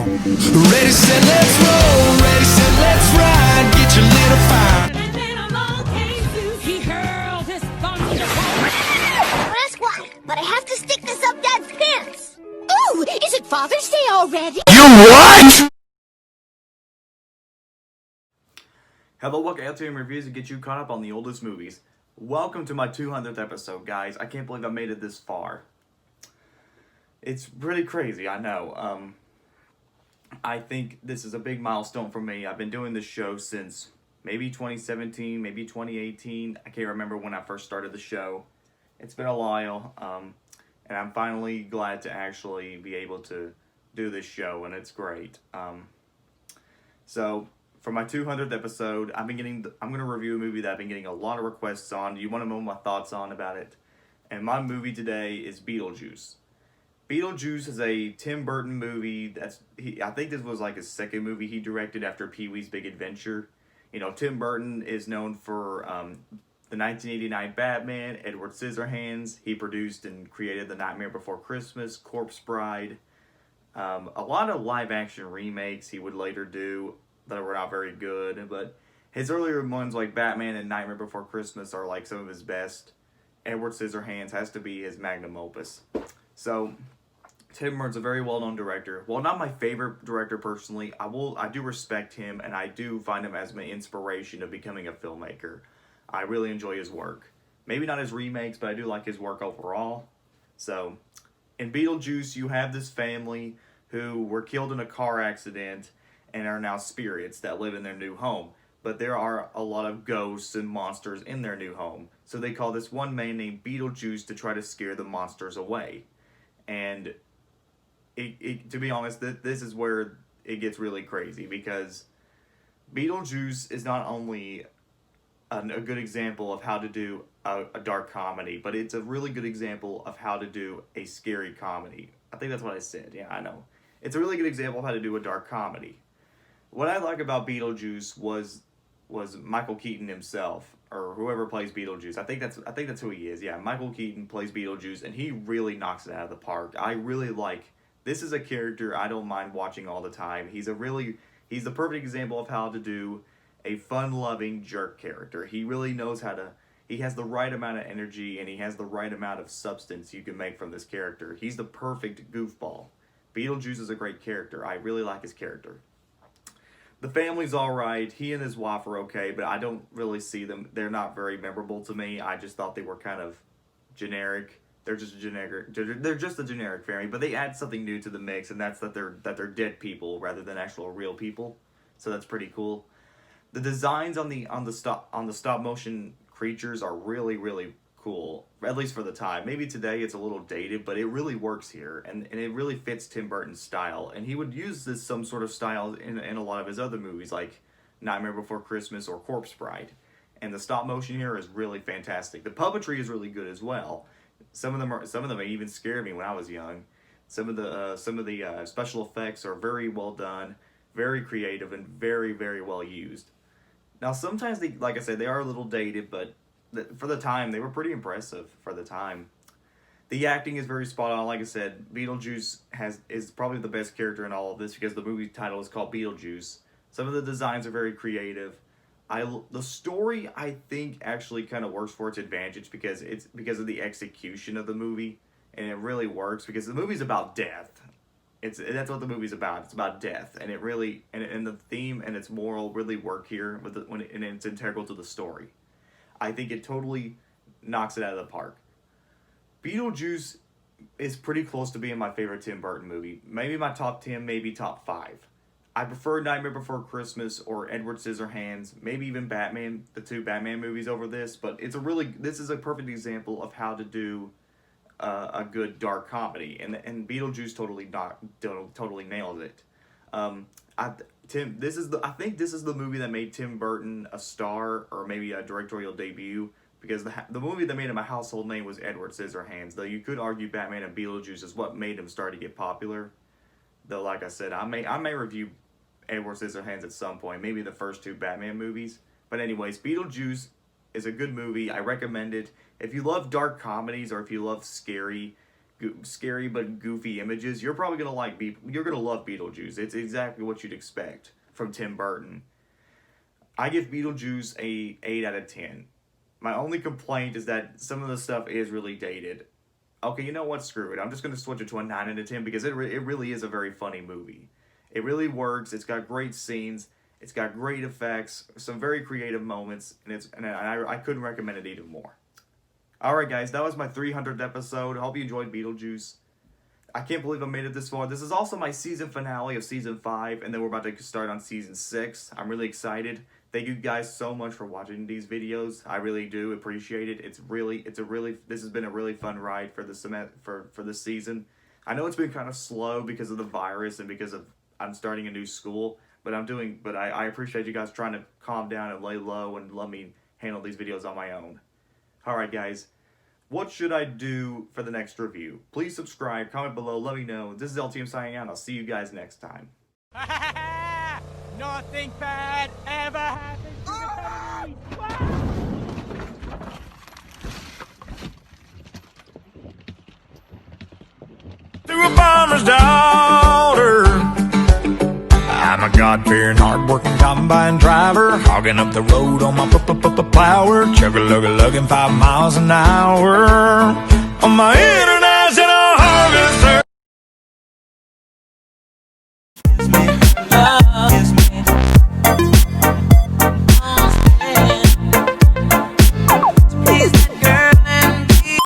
Ready, set, let's roll. Ready, set, let's ride. Get your little fire. And then along came Susie, hurled his thunderbolt. Ask why, but I have to stick this up Dad's pants. Ooh, is it Father's Day already? You what? Hello, welcome to LTM Reviews to get you caught up on the oldest movies. Welcome to my 200th episode, guys. I can't believe I made it this far. It's pretty crazy, I know. I think this is a big milestone for me. I've been doing this show since maybe 2017, maybe 2018. I can't remember when I first started the show. It's been a while, and I'm finally glad to actually be able to do this show, and it's great. So for my 200th episode, I'm going to review a movie that I've been getting a lot of requests on. Do you want to know my thoughts on about it? And my movie today is Beetlejuice. Beetlejuice is a Tim Burton movie. I think this was like his second movie he directed after Pee-wee's Big Adventure. You know, Tim Burton is known for the 1989 Batman, Edward Scissorhands. He produced and created The Nightmare Before Christmas, Corpse Bride. A lot of live-action remakes he would later do that were not very good. But his earlier ones like Batman and Nightmare Before Christmas are like some of his best. Edward Scissorhands has to be his magnum opus. So Tim Burton's a very well-known director. While not my favorite director personally, I do respect him, and I do find him as my inspiration of becoming a filmmaker. I really enjoy his work. Maybe not his remakes, but I do like his work overall. So, in Beetlejuice, you have this family who were killed in a car accident and are now spirits that live in their new home. But there are a lot of ghosts and monsters in their new home. So they call this one man named Beetlejuice to try to scare the monsters away. And to be honest, this is where it gets really crazy, because Beetlejuice is not only a good example of how to do a dark comedy, but it's a really good example of how to do a scary comedy. I think that's what I said. Yeah, I know. It's a really good example of how to do a dark comedy. What I like about Beetlejuice was Michael Keaton himself, or whoever plays Beetlejuice. I think that's who he is. Yeah, Michael Keaton plays Beetlejuice, and he really knocks it out of the park. I really like. This is a character I don't mind watching all the time. He's the perfect example of how to do a fun-loving jerk character. He really knows how to. He has the right amount of energy, and he has the right amount of substance you can make from this character. He's the perfect goofball. Beetlejuice is a great character. I really like his character. The family's alright. He and his wife are okay, but I don't really see them. They're not very memorable to me. I just thought they were kind of generic. They're just a generic family, but they add something new to the mix, and that's that they're dead people rather than actual real people. So that's pretty cool. The designs on the stop motion creatures are really cool, at least for the time. Maybe today it's a little dated, but it really works here, and it really fits Tim Burton's style. And he would use some sort of style in a lot of his other movies, like Nightmare Before Christmas or Corpse Bride. And the stop motion here is really fantastic. The puppetry is really good as well. Some of them even scared me when I was young. Some of the special effects are very well done, very creative, and very well used. Now sometimes like I said, they are a little dated, but for the time they were pretty impressive for the time. The acting is very spot on. Like I said, Beetlejuice is probably the best character in all of this because the movie title is called Beetlejuice. Some of the designs are very creative. The story, I think, actually kind of works for its advantage because of the execution of the movie, and it really works because the movie's about death. That's what the movie's about. It's about death, and it really and the theme and its moral really work here and it's integral to the story. I think it totally knocks it out of the park. Beetlejuice is pretty close to being my favorite Tim Burton movie. Maybe my top 10, maybe top 5. I prefer Nightmare Before Christmas or Edward Scissorhands, maybe even Batman, the two Batman movies over this, but this is a perfect example of how to do a good dark comedy, and Beetlejuice totally nails it. I think this is the movie that made Tim Burton a star, or maybe a directorial debut, because the movie that made him a household name was Edward Scissorhands, though you could argue Batman and Beetlejuice is what made him start to get popular. Though, like I said, I may review Edward Scissorhands at some point, maybe the first two Batman movies. But anyways, Beetlejuice is a good movie. I recommend it. If you love dark comedies or if you love scary scary but goofy images, you're probably gonna you're gonna love Beetlejuice. It's exactly what you'd expect from Tim Burton. I give Beetlejuice a 8 out of 10. My only complaint is that some of the stuff is really dated. Okay, you know what? Screw it. I'm just gonna switch it to a 9 out of 10 because it really is a very funny movie. It really works. It's got great scenes. It's got great effects, some very creative moments, and I couldn't recommend it even more. Alright guys, that was my 300th episode. I hope you enjoyed Beetlejuice. I can't believe I made it this far. This is also my season finale of season 5, and then we're about to start on season 6. I'm really excited. Thank you guys so much for watching these videos. I really do appreciate it. This has been a really fun ride for this season. I know it's been kind of slow because of the virus and because of I'm starting a new school. But I appreciate you guys trying to calm down and lay low and let me handle these videos on my own. Alright guys, what should I do for the next review? Please subscribe, comment below, let me know. This is LTM signing out, I'll see you guys next time. Nothing bad ever happened to the family. To a farmer's daughter, I'm a God-fearing, hard-working combine driver, hogging up the road on my plower, chug-a-lug-a-lugging 5 miles an hour on my internet.